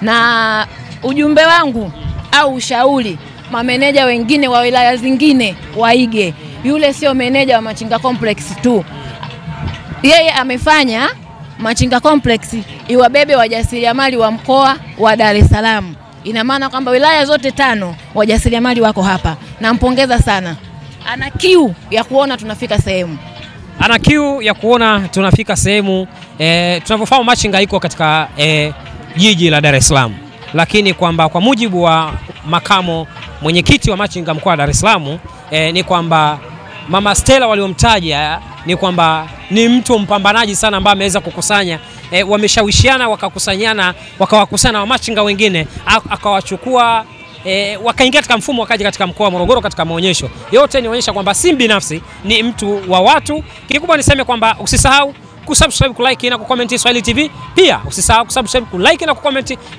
Na ujumbe wangu au ushauri mameneja wengine wa wilaya zingine waige. Yule sio meneja wa Machinga Complex tu. Yeye amefanya Machinga Complex iwabebe wajasiriamali wa mkoa wa Dar es Salaam. Ina maana kwamba wilaya zote 5 wajasiriamali wako hapa. Nampongeza sana. Ana kiu ya kuona tunafika sehemu. Ana kiu ya kuona tunafika sehemu. Tunavyofahamu Machinga iko katika jiji la Dar es Salaam. Lakini kwamba kwa mujibu wa makamo mwenyekiti wa Machinga mkoa wa Dar es Salaam ni kwamba Mama Stella waliomtaja ni kwamba ni mtu mpambanaji sana ambaye ameweza kukusanya, wameshawishiana wakakusanyana, wakawakusana wa Machinga wengine, akawachukua wakaingia katika mfumo, wakaja katika mkoa wa Morogoro katika maonyesho. Yote nionyesha kwamba si binafsi, ni mtu wa watu. Kikubwa niseme kwamba usisahau kusubscribe, kulike na kucomment Swahili TV. Pia usisahau kusubscribe, kulike na kucomment